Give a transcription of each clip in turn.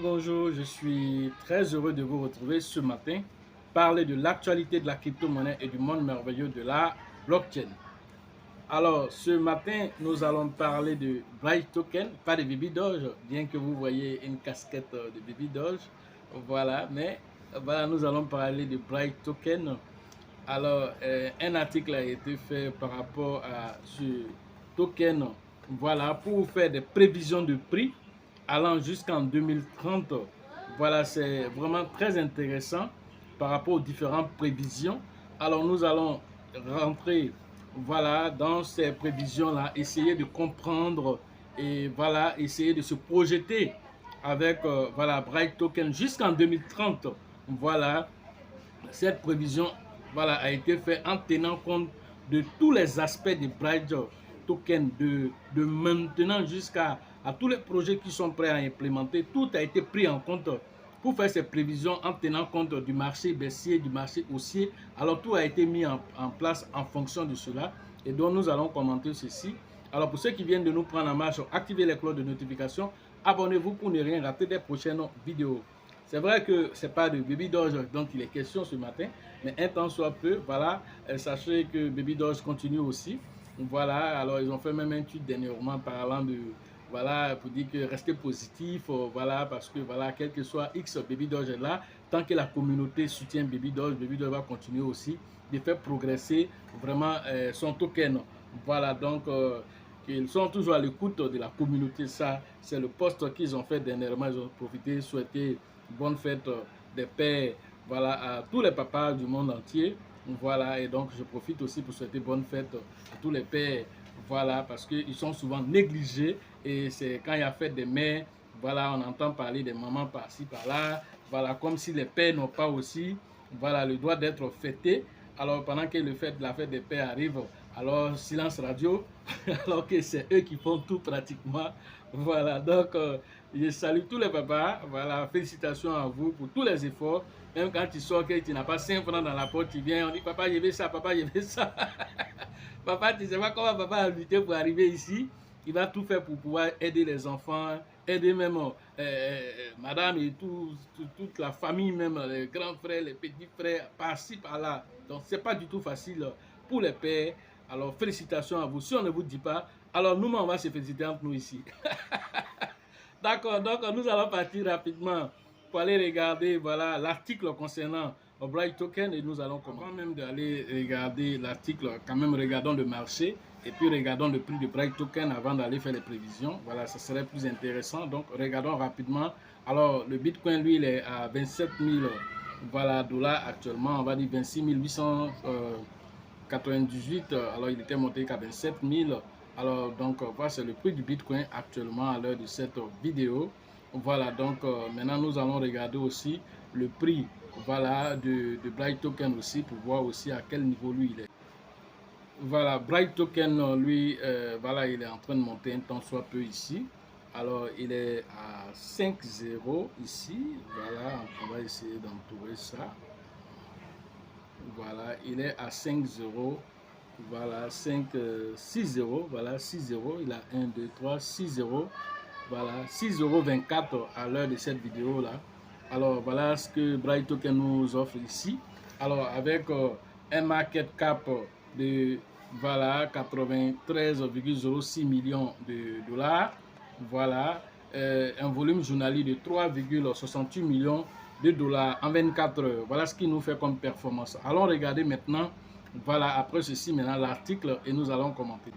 Bonjour, je suis très heureux de vous retrouver ce matin, parler de l'actualité de la crypto-monnaie et du monde merveilleux de la blockchain. Alors, ce matin, nous allons parler de Bright Token, pas de Baby Doge, bien que vous voyez une casquette de Baby Doge. Voilà, mais voilà, nous allons parler de Bright Token. Alors, un article a été fait par rapport à ce token, voilà, pour faire des prévisions de prix allant jusqu'en 2030. Voilà, c'est vraiment très intéressant par rapport aux différentes prévisions. Alors, nous allons rentrer, voilà, dans ces prévisions-là, essayer de comprendre et voilà, essayer de se projeter avec, voilà, Bright Token jusqu'en 2030. Voilà, cette prévision, voilà, a été faite en tenant compte de tous les aspects de Bright Token, de maintenant jusqu'à tous les projets qui sont prêts à implémenter. Tout a été pris en compte pour faire ces prévisions en tenant compte du marché baissier, du marché haussier. Alors tout a été mis en place en fonction de cela et donc nous allons commenter ceci. Alors pour ceux qui viennent de nous prendre en marche, activez les cloches de notification, abonnez-vous pour ne rien rater des prochaines vidéos. C'est vrai que ce n'est pas de Baby Doge dont il est question ce matin, mais un temps soit peu, voilà, sachez que Baby Doge continue aussi. Voilà, alors ils ont fait même un tweet dernièrement parlant de, voilà, pour dire que restez positif, voilà, parce que, voilà, quel que soit X, Baby Doge est là. Tant que la communauté soutient Baby Doge va continuer aussi de faire progresser vraiment son token. Voilà, donc, ils sont toujours à l'écoute de la communauté. Ça, c'est le post qu'ils ont fait dernièrement. Ils ont profité, souhaité bonne fête des pères, voilà, à tous les papas du monde entier. Voilà, et donc je profite aussi pour souhaiter bonne fête à tous les pères, voilà, parce qu'ils sont souvent négligés et c'est quand il y a fête des mères, voilà, on entend parler des mamans par-ci, par-là, voilà, comme si les pères n'ont pas aussi, voilà, le droit d'être fêtés. Alors pendant que la fête des pères arrive, alors silence radio, alors que c'est eux qui font tout pratiquement. Voilà, donc je salue tous les papas, voilà, félicitations à vous pour tous les efforts. Même quand tu sors, que tu n'as pas 5 francs dans la poche, tu viens, on dit papa, je veux ça, papa, je veux ça. Papa, tu sais pas comment papa a lutté pour arriver ici. Il va tout faire pour pouvoir aider les enfants, aider même madame et toute la famille, même les grands frères, les petits frères, par-ci, par-là. Donc, c'est pas du tout facile pour les pères. Alors, félicitations à vous. Si on ne vous dit pas, alors nous, on va se féliciter entre nous ici. D'accord, donc nous allons partir rapidement pour aller regarder, voilà, l'article concernant Bright Token et nous allons commencer. Avant même d'aller regarder l'article, quand même regardons le marché et puis regardons le prix de Bright Token avant d'aller faire les prévisions. Voilà, ça serait plus intéressant. Donc regardons rapidement. Alors le Bitcoin, lui, il est à 27 000 voilà, dollars actuellement. On va dire 26 898. Alors il était monté qu'à 27 000. Alors donc voilà, c'est le prix du Bitcoin actuellement à l'heure de cette vidéo. Voilà, donc maintenant nous allons regarder aussi le prix, voilà, de Bright Token aussi pour voir aussi à quel niveau lui il est. Voilà, Bright Token, lui, voilà, il est en train de monter un temps soit peu ici. Alors il est à 5,0 ici. Voilà, on va essayer d'entourer ça. Voilà, il est à 5,0. Voilà, 5, 6,0. Voilà, 6,0. Il a 1, 2, 3, 6,0. Voilà, 6,24 € à l'heure de cette vidéo là. Alors voilà ce que Bright Token nous offre ici. Alors avec un market cap de voilà 93,06 millions de dollars. Voilà, un volume journalier de 3,68 millions de dollars en 24 heures. Voilà ce qui nous fait comme performance. Allons regarder maintenant, voilà, après ceci maintenant l'article et nous allons commenter.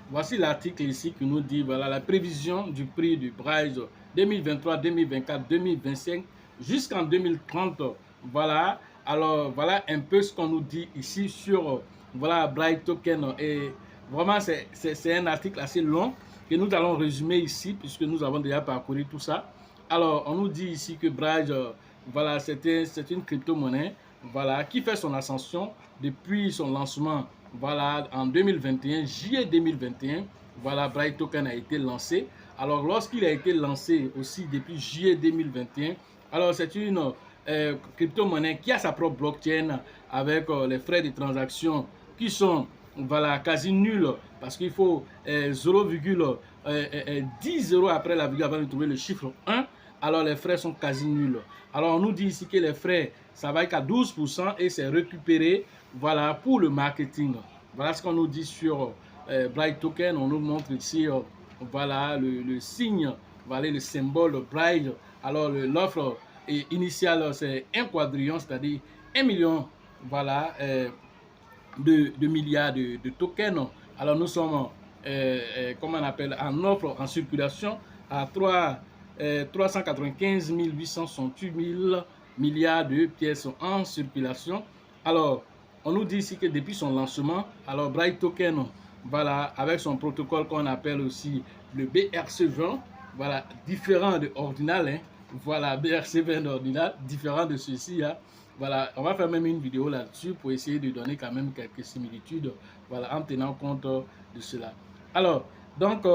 Voici l'article ici qui nous dit, voilà, la prévision du prix du Bright 2023, 2024, 2025 jusqu'en 2030. Voilà, alors voilà un peu ce qu'on nous dit ici sur, voilà, Bright Token. Et vraiment, c'est un article assez long que nous allons résumer ici puisque nous avons déjà parcouru tout ça. Alors, on nous dit ici que Bright, voilà, c'est une crypto-monnaie, voilà, qui fait son ascension depuis son lancement. Voilà, en 2021, juillet 2021, voilà, Bright Token a été lancé. Alors, lorsqu'il a été lancé aussi depuis juillet 2021, alors c'est une crypto-monnaie qui a sa propre blockchain avec les frais de transaction qui sont, voilà, quasi nuls parce qu'il faut 0,10 € après la virgule avant de trouver le chiffre 1. alors les frais sont quasi nuls. Alors on nous dit ici que les frais, ça va être à 12% et c'est récupéré, voilà, pour le marketing. Voilà ce qu'on nous dit sur Bright Token. On nous montre ici, voilà, le signe, voilà, le symbole Bright. Alors l'offre initiale, c'est 1 quadrillion, c'est-à-dire 1 million, voilà, de milliards de tokens. Alors nous sommes, comment on appelle, en offre, en circulation à 395 868 000 milliards de pièces en circulation. Alors, on nous dit ici que depuis son lancement, alors Bright Token, voilà, avec son protocole qu'on appelle aussi le BRC20, voilà, différent de Ordinal, hein, voilà, BRC20 d'Ordinal, différent de ceci, hein. Voilà, on va faire même une vidéo là-dessus pour essayer de donner quand même quelques similitudes, voilà, en tenant compte de cela. Alors, donc,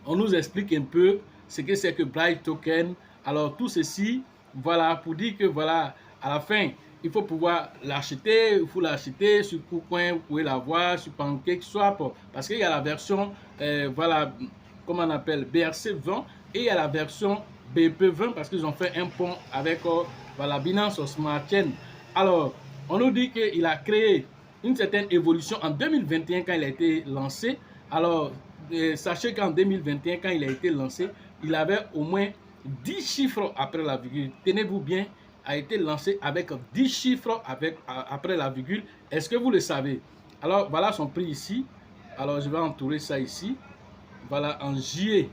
on nous explique un peu ce que c'est que Bright Token. Alors, tout ceci, voilà, pour dire que, voilà, à la fin, il faut pouvoir l'acheter, il faut l'acheter sur KuCoin, vous pouvez l'avoir sur PancakeSwap, parce qu'il y a la version, voilà, comment on appelle, BRC20, et il y a la version BP20, parce qu'ils ont fait un pont avec, voilà, Binance Smart Chain. Alors, on nous dit qu'il a créé une certaine évolution en 2021 quand il a été lancé. Alors, sachez qu'en 2021, quand il a été lancé, il avait au moins 10 chiffres après la virgule. Tenez-vous bien, a été lancé avec 10 chiffres après la virgule. Est-ce que vous le savez? Alors, voilà son prix ici. Alors, je vais entourer ça ici. Voilà, en juillet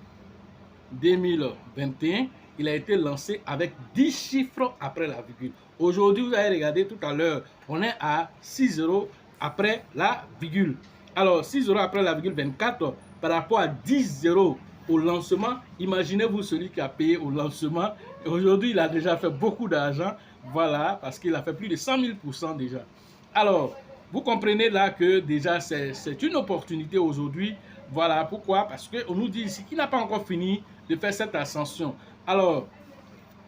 2021, il a été lancé avec 10 chiffres après la virgule. Aujourd'hui, vous avez regardé tout à l'heure, on est à 6 euros après la virgule. Alors, 6 euros après la virgule 24, par rapport à 10 euros au lancement, imaginez-vous celui qui a payé au lancement. Aujourd'hui, il a déjà fait beaucoup d'argent, voilà, parce qu'il a fait plus de 100 000% déjà. Alors, vous comprenez là que déjà, c'est une opportunité aujourd'hui. Voilà, pourquoi? Parce qu'on nous dit ici qu'il n'a pas encore fini de faire cette ascension. Alors,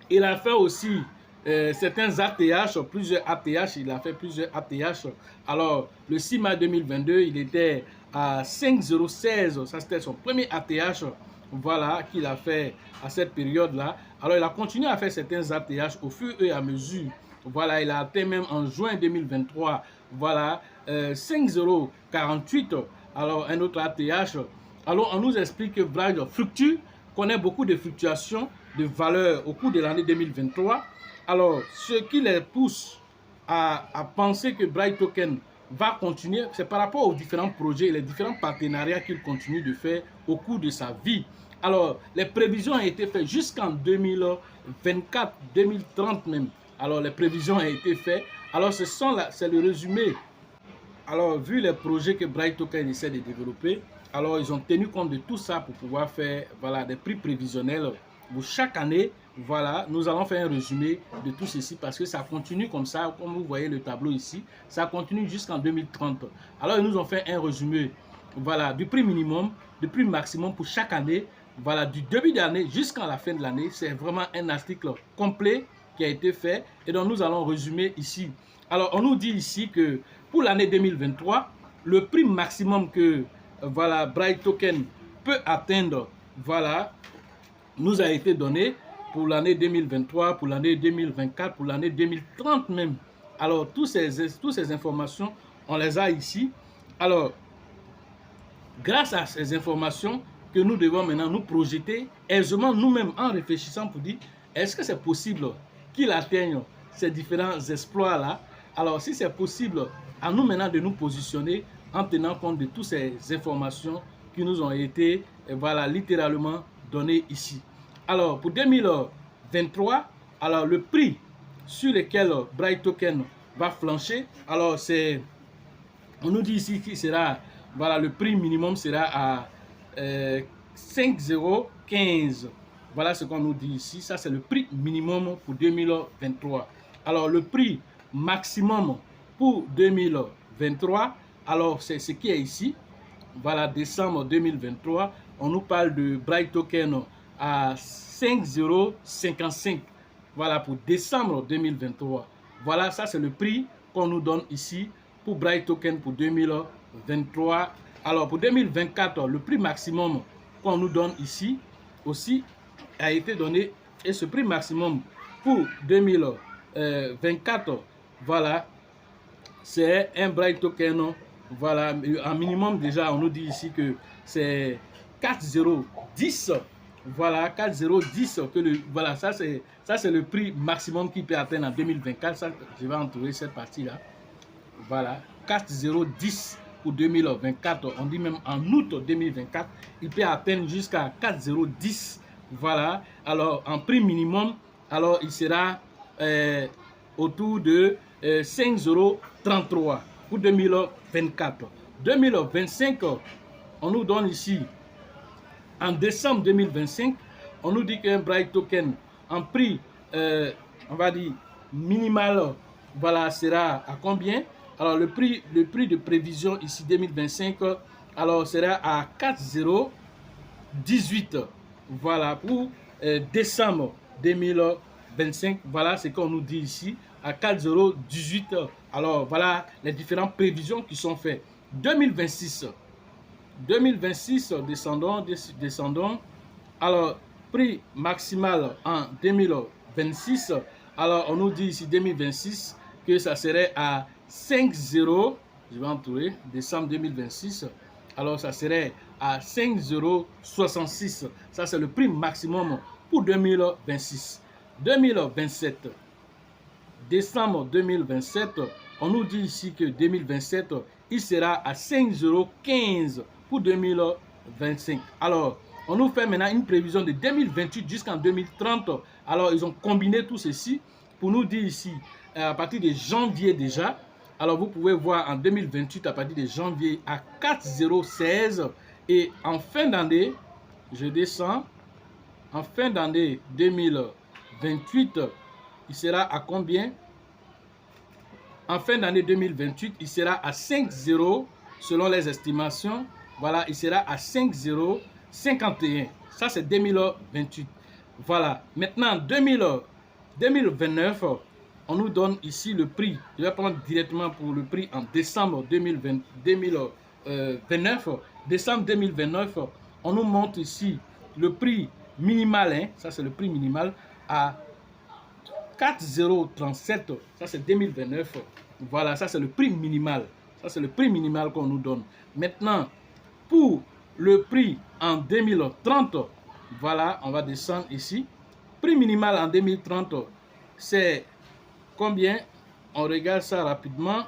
il a fait aussi certains ATH, plusieurs ATH, il a fait plusieurs ATH. Alors, le 6 mai 2022, il était à 5,016, ça c'était son premier ATH, voilà, qu'il a fait à cette période-là. Alors, il a continué à faire certains ATH au fur et à mesure. Voilà, il a atteint même en juin 2023, voilà, 5,048. Alors, un autre ATH. Alors, on nous explique que Bright fluctue, connaît beaucoup de fluctuations de valeur au cours de l'année 2023. Alors, ce qui les pousse à penser que Bright Token va continuer, c'est par rapport aux différents projets et les différents partenariats qu'il continue de faire au cours de sa vie. Alors, les prévisions ont été faites jusqu'en 2024, 2030 même. Alors, les prévisions ont été faites. Alors, c'est le résumé. Alors, vu les projets que Bright Token essaie de développer, alors ils ont tenu compte de tout ça pour pouvoir faire, voilà, des prix prévisionnels pour chaque année. Voilà, nous allons faire un résumé de tout ceci parce que ça continue comme ça, comme vous voyez le tableau ici, ça continue jusqu'en 2030. Alors, ils nous ont fait un résumé, voilà, du prix minimum, du prix maximum pour chaque année, voilà, du début d'année jusqu'à la fin de l'année. C'est vraiment un article complet qui a été fait et donc nous allons résumer ici. Alors, on nous dit ici que pour l'année 2023, le prix maximum que, voilà, Bright Token peut atteindre, voilà, nous a été donné pour l'année 2023, pour l'année 2024, pour l'année 2030 même. Alors, toutes ces informations, on les a ici. Alors, grâce à ces informations que nous devons maintenant nous projeter aisément nous-mêmes en réfléchissant pour dire, est-ce que c'est possible qu'il atteigne ces différents exploits-là? Alors, si c'est possible, à nous maintenant de nous positionner en tenant compte de toutes ces informations qui nous ont été, voilà, littéralement données ici. Alors, pour 2023, alors le prix sur lequel Bright Token va flancher, alors c'est, on nous dit ici qu'il sera, voilà, le prix minimum sera à 5,015. Voilà ce qu'on nous dit ici. Ça, c'est le prix minimum pour 2023. Alors, le prix maximum pour 2023, alors c'est ce qui est ici. Voilà, décembre 2023. On nous parle de Bright Token à 5,055. Voilà, pour décembre 2023. Voilà, ça, c'est le prix qu'on nous donne ici pour Bright Token pour 2023. Alors, pour 2024, le prix maximum qu'on nous donne ici aussi, a été donné et ce prix maximum pour 2024, voilà, c'est un Bright Token, voilà, en minimum déjà, on nous dit ici que c'est 4010, voilà, 4010, voilà, ça c'est le prix maximum qui peut atteindre en 2024, ça, je vais entourer cette partie-là, voilà, 4010 pour 2024, on dit même en août 2024, il peut atteindre jusqu'à 4010, voilà, alors en prix minimum, alors il sera autour de 5,33 € pour 2024. 2025, on nous donne ici, en décembre 2025, on nous dit qu'un Bright Token en prix, on va dire, minimal, voilà, sera à combien? Alors, le prix de prévision ici 2025, alors sera à 4,018. Voilà, pour décembre 2025, voilà ce qu'on nous dit ici, à 4,018. Alors, voilà les différentes prévisions qui sont faites. 2026, descendons. Alors, prix maximal en 2026. Alors, on nous dit ici 2026 que ça serait à 5,0. Je vais entourer, décembre 2026. Alors, ça serait à 5,66 €. Ça, c'est le prix maximum pour 2026. 2027, décembre 2027, on nous dit ici que 2027, il sera à 5,15 € pour 2025. Alors, on nous fait maintenant une prévision de 2028 jusqu'en 2030. Alors, ils ont combiné tout ceci pour nous dire ici, à partir de janvier déjà. Alors, vous pouvez voir en 2028, à partir de janvier, à 4,016. Et en fin d'année, je descends, en fin d'année 2028, il sera à combien? En fin d'année 2028, il sera à 5,0 selon les estimations. Voilà, il sera à 5,051. Ça, c'est 2028. Voilà. Maintenant, 2029, on nous donne ici le prix. Je vais prendre directement pour le prix en décembre 2029. Décembre 2029, on nous montre ici le prix minimal. Hein, ça, c'est le prix minimal à 4,037. Ça, c'est 2029. Voilà, ça, c'est le prix minimal. Ça, c'est le prix minimal qu'on nous donne. Maintenant, pour le prix en 2030, voilà, on va descendre ici. Prix minimal en 2030, c'est combien? On regarde ça rapidement.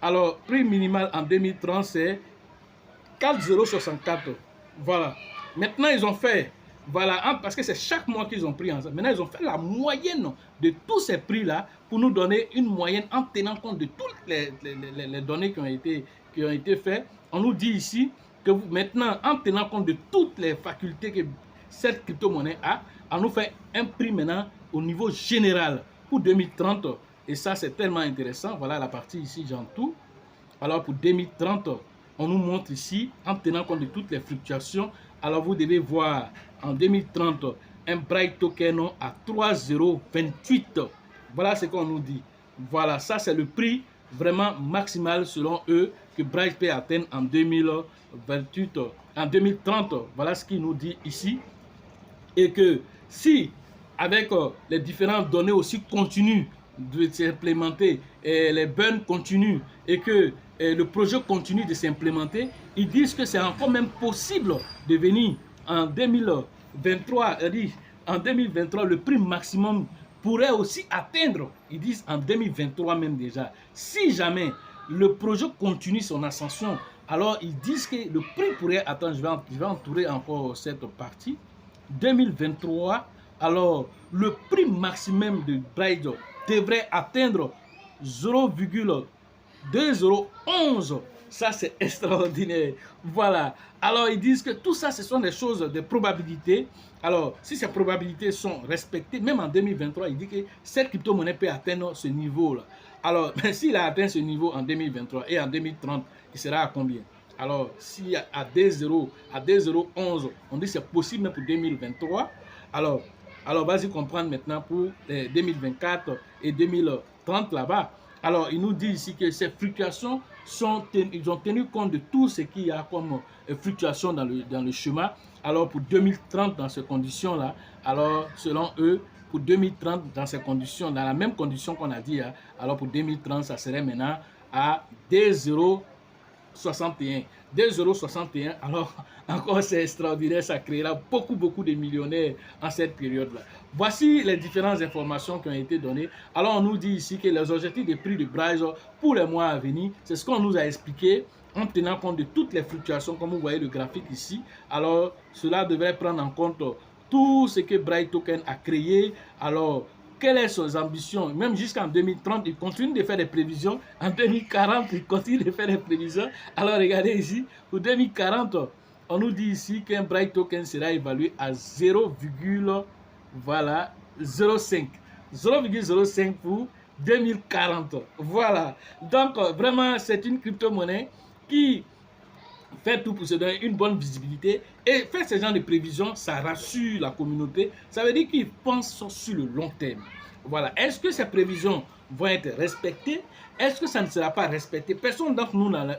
Alors, prix minimal en 2030, c'est 4,064. Voilà. Maintenant, ils ont fait, voilà, parce que c'est chaque mois qu'ils ont pris ensemble. Maintenant, ils ont fait la moyenne de tous ces prix-là pour nous donner une moyenne en tenant compte de toutes les données qui ont été faites. On nous dit ici que maintenant, en tenant compte de toutes les facultés que cette crypto-monnaie a, on nous fait un prix maintenant au niveau général pour 2030. Et ça, c'est tellement intéressant. Voilà la partie ici, j'entoure. Alors, pour 2030, on nous montre ici, en tenant compte de toutes les fluctuations. Alors, vous devez voir en 2030 un Bright Token à 3,028. Voilà ce qu'on nous dit. Voilà, ça, c'est le prix vraiment maximal selon eux que Bright peut atteindre en 2028, en 2030. Voilà ce qu'il nous dit ici. Et que si, avec les différentes données aussi continuent de s'implémenter, et les burns continuent et que le projet continue de s'implémenter, ils disent que c'est encore même possible de venir en 2023, en 2023, le prix maximum pourrait aussi atteindre, ils disent en 2023 même déjà. Si jamais le projet continue son ascension, alors ils disent que le prix pourrait atteindre, je vais entourer encore cette partie, 2023, alors le prix maximum de Bright devrait atteindre 0,2011. Ça, c'est extraordinaire. Voilà. Alors, ils disent que tout ça, ce sont des choses, des probabilités. Alors, si ces probabilités sont respectées, même en 2023, il dit que cette crypto-monnaie peut atteindre ce niveau-là. Alors, s'il a atteint ce niveau en 2023 et en 2030, il sera à combien? Alors, si à 2,011, on dit que c'est possible même pour 2023, alors vas-y comprendre maintenant pour 2024 et 2030 là-bas. Alors, il nous dit ici que ces fluctuations ils ont tenu compte de tout ce qu'il y a comme fluctuation dans le schéma. Alors pour 2030, dans ces conditions-là, alors selon eux, pour 2030, dans ces conditions, dans la même condition qu'on a dit, alors pour 2030, ça serait maintenant à 2,61. 2,61 €. Alors, encore, c'est extraordinaire, ça créera beaucoup de millionnaires en cette période-là. Voici les différentes informations qui ont été données. Alors, on nous dit ici que les objectifs de prix de Bryce pour les mois à venir, c'est ce qu'on nous a expliqué en tenant compte de toutes les fluctuations, comme vous voyez le graphique ici. Alors, cela devrait prendre en compte tout ce que Bryce Token a créé. Alors, quelles sont ses ambitions? Même jusqu'en 2030, il continue de faire des prévisions. En 2040, il continue de faire des prévisions. Alors, regardez ici, pour 2040, on nous dit ici qu'un Bryce Token sera évalué à 0,05. 0,05 pour 2040. Voilà. Donc, vraiment, c'est une crypto-monnaie qui fait tout pour se donner une bonne visibilité et faire ce genre de prévisions, ça rassure la communauté. Ça veut dire qu'ils pensent sur le long terme. Voilà. Est-ce que ces prévisions vont être respectées? Est-ce que ça ne sera pas respecté? Personne d'entre nous n'a,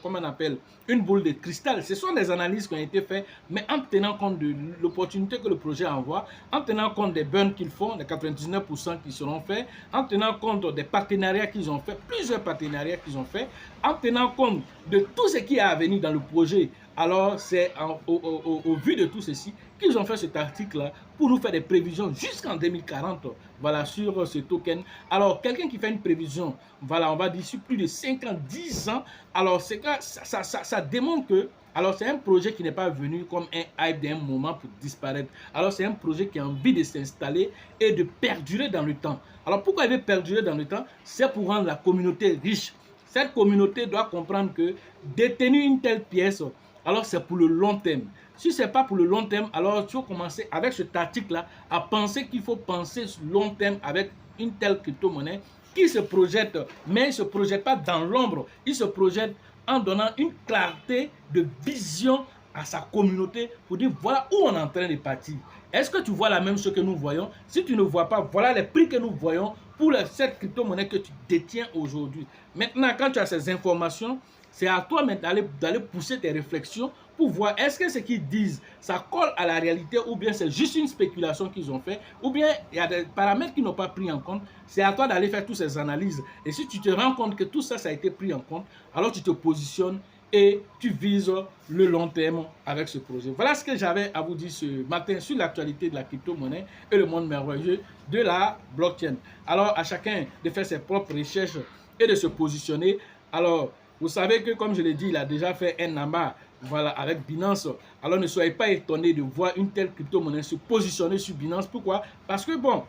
comment on appelle, une boule de cristal. Ce sont des analyses qui ont été faites, mais en tenant compte de l'opportunité que le projet envoie, en tenant compte des burns qu'ils font, les 99% qui seront faits, en tenant compte des partenariats qu'ils ont fait, plusieurs partenariats qu'ils ont fait, en tenant compte de tout ce qui est à venir dans le projet. Alors, c'est au vu de tout ceci qu'ils ont fait cet article-là pour nous faire des prévisions jusqu'en 2040, voilà, sur ce token. Alors, quelqu'un qui fait une prévision, voilà, on va dire sur plus de 5 ans, 10 ans, alors ça démontre que, alors c'est un projet qui n'est pas venu comme un hype d'un moment pour disparaître. Alors, c'est un projet qui a envie de s'installer et de perdurer dans le temps. Alors, pourquoi il veut perdurer dans le temps? C'est pour rendre la communauté riche. Cette communauté doit comprendre que détenir une telle pièce, alors c'est pour le long terme. Si ce n'est pas pour le long terme, alors tu vas commencer avec cet article-là à penser qu'il faut penser long terme avec une telle crypto-monnaie qui se projette, mais il ne se projette pas dans l'ombre. Il se projette en donnant une clarté de vision à sa communauté pour dire voilà où on est en train de partir. Est-ce que tu vois la même chose que nous voyons? Si tu ne vois pas, voilà les prix que nous voyons pour cette crypto-monnaie que tu détiens aujourd'hui. Maintenant, quand tu as ces informations, c'est à toi d'aller pousser tes réflexions pour voir est-ce que ce qu'ils disent, ça colle à la réalité ou bien c'est juste une spéculation qu'ils ont fait ou bien il y a des paramètres qu'ils n'ont pas pris en compte. C'est à toi d'aller faire toutes ces analyses. Et si tu te rends compte que tout ça, ça a été pris en compte, alors tu te positionnes et tu vises le long terme avec ce projet. Voilà ce que j'avais à vous dire ce matin sur l'actualité de la crypto-monnaie et le monde merveilleux de la blockchain. Alors, à chacun de faire ses propres recherches et de se positionner. Alors, vous savez que, comme je l'ai dit, il a déjà fait un amas, voilà, avec Binance. Alors, ne soyez pas étonnés de voir une telle crypto-monnaie se positionner sur Binance. Pourquoi? Parce que, bon,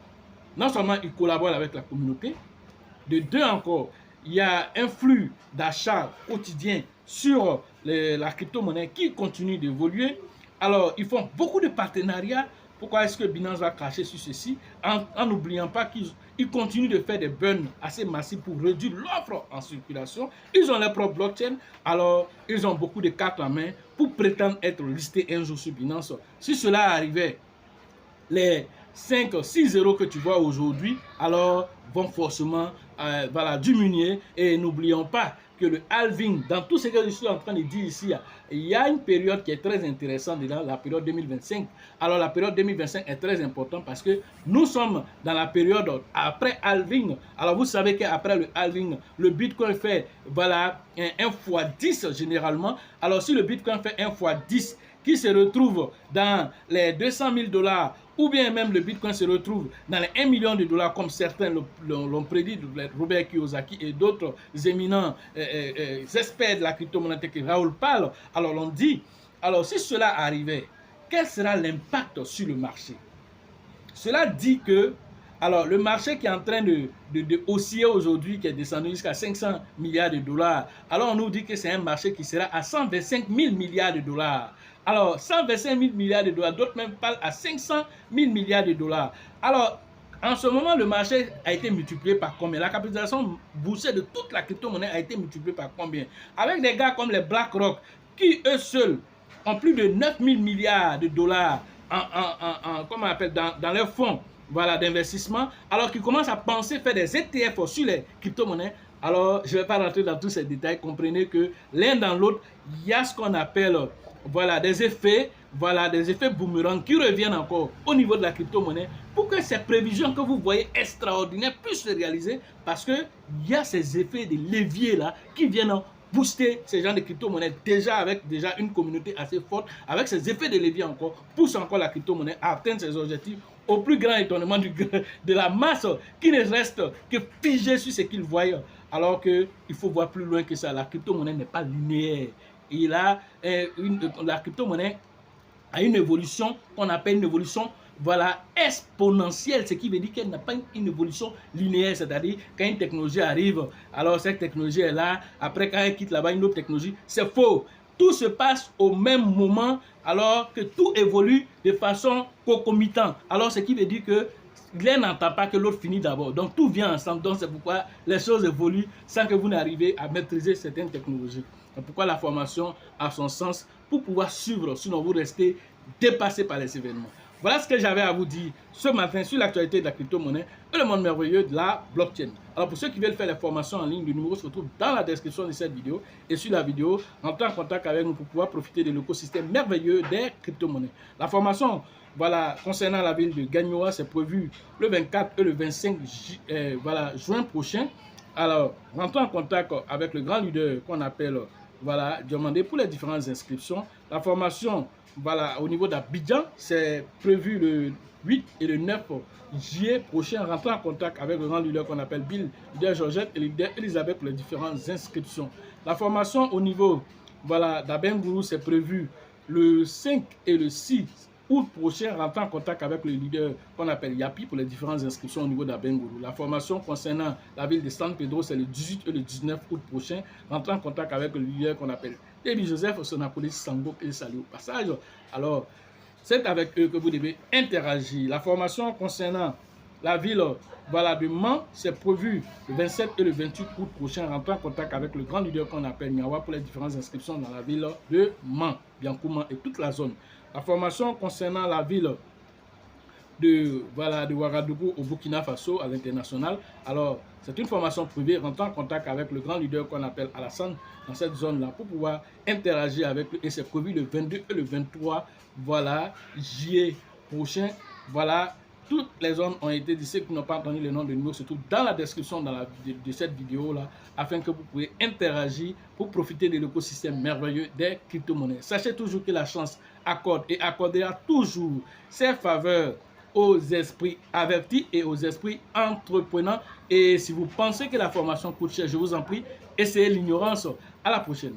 non seulement il collabore avec la communauté, de deux encore, il y a un flux d'achat quotidien sur la crypto-monnaie qui continue d'évoluer. Alors, ils font beaucoup de partenariats. Pourquoi est-ce que Binance va cracher sur ceci? En n'oubliant pas qu'ils continuent de faire des burns assez massifs pour réduire l'offre en circulation. Ils ont leur propre blockchain. Alors, ils ont beaucoup de cartes en main pour prétendre être listés un jour sur Binance. Si cela arrivait, les 5-6 € que tu vois aujourd'hui, alors vont forcément voilà, diminuer. Et n'oublions pas que le halving, dans tout ce que je suis en train de dire ici, il y a une période qui est très intéressante, la période 2025. Alors la période 2025 est très importante parce que nous sommes dans la période après halving. Alors vous savez qu'après le halving, le Bitcoin fait voilà, un fois 10 généralement. Alors si le Bitcoin fait un fois 10 qui se retrouve dans les 200 000 $, ou bien même le Bitcoin se retrouve dans les 1 million de dollars, comme certains l'ont prédit, Robert Kiyosaki et d'autres éminents experts de la crypto-monnaie que Raoul parle. Alors l'on dit, alors si cela arrivait, quel sera l'impact sur le marché? Cela dit que, alors le marché qui est en train de osciller aujourd'hui, qui est descendu jusqu'à 500 milliards de dollars, alors on nous dit que c'est un marché qui sera à 125 000 milliards de dollars. Alors, 125 000 milliards de dollars, d'autres même parlent à 500 000 milliards de dollars. Alors, en ce moment, le marché a été multiplié par combien? La capitalisation boursière de toute la crypto-monnaie a été multipliée par combien? Avec des gars comme les BlackRock, qui eux seuls ont plus de 9 000 milliards de dollars comment on appelle, dans leurs fonds voilà, d'investissement, alors qu'ils commencent à penser faire des ETF sur les crypto-monnaies. Alors, je ne vais pas rentrer dans tous ces détails. Comprenez que l'un dans l'autre, il y a ce qu'on appelle voilà, des effets boomerang qui reviennent encore au niveau de la crypto-monnaie pour que ces prévisions que vous voyez extraordinaires puissent se réaliser, parce qu'il y a ces effets de levier là qui viennent booster ces gens de crypto-monnaie avec une communauté assez forte, avec ces effets de levier encore, pousse encore la crypto-monnaie à atteindre ses objectifs au plus grand étonnement de la masse qui ne reste que figée sur ce qu'ils voient, alors qu'il faut voir plus loin que ça. La crypto-monnaie n'est pas linéaire. La crypto-monnaie a une évolution qu'on appelle une évolution exponentielle, ce qui veut dire qu'elle n'a pas une évolution linéaire, c'est-à-dire quand une technologie arrive, alors cette technologie est là, après quand elle quitte là-bas une autre technologie, c'est faux. Tout se passe au même moment, alors que tout évolue de façon concomitante. Alors ce qui veut dire que l'un n'entend pas que l'autre finit d'abord. Donc tout vient ensemble. Donc c'est pourquoi les choses évoluent sans que vous n'arrivez à maîtriser certaines technologies. C'est pourquoi la formation a son sens pour pouvoir suivre, sinon vous restez dépassé par les événements. Voilà ce que j'avais à vous dire ce matin sur l'actualité de la crypto-monnaie et le monde merveilleux de la blockchain. Alors pour ceux qui veulent faire les formations en ligne, le numéro se retrouve dans la description de cette vidéo. Et sur la vidéo, entrez en contact avec nous pour pouvoir profiter de l'écosystème merveilleux des crypto-monnaies. La formation concernant la ville de Gagnoa, c'est prévu le 24 et le 25 juin prochain. Alors, rentrez en contact avec le grand leader qu'on appelle Diomandé pour les différentes inscriptions. La formation au niveau d'Abidjan, c'est prévu le 8 et le 9 juillet prochain. Rentrez en contact avec le grand leader qu'on appelle Bill, leader Georgette et leader Elisabeth pour les différentes inscriptions. La formation au niveau d'Abengourou, c'est prévu le 5 et le 6 août prochain. Rentrez en contact avec le leader qu'on appelle Yapi pour les différentes inscriptions au niveau d'Abengourou. La formation concernant la ville de San Pedro, c'est le 18 et le 19 août prochain. Rentrez en contact avec le leader qu'on appelle David Joseph Sonapolis Sango et salut au passage. Alors, c'est avec eux que vous devez interagir. La formation concernant la ville de Mans, c'est prévu le 27 et le 28 août prochain. Rentrez en contact avec le grand leader qu'on appelle Niawa pour les différentes inscriptions dans la ville de Mans, Biankouman et toute la zone. La formation concernant la ville de Ouagadougou au Burkina Faso à l'international. Alors, c'est une formation privée. Rentrez en contact avec le grand leader qu'on appelle Alassane dans cette zone-là pour pouvoir interagir avec lui. Et c'est prévu le 22 et le 23 juillet prochain. Toutes les zones ont été dit. Ceux qui n'ont pas entendu le nom de numéro se trouve dans la description de cette vidéo-là, afin que vous pouvez interagir pour profiter de l'écosystème merveilleux des crypto-monnaies. Sachez toujours que la chance accorde et accordera toujours ses faveurs aux esprits avertis et aux esprits entreprenants. Et si vous pensez que la formation coûte cher, je vous en prie, essayez l'ignorance. À la prochaine.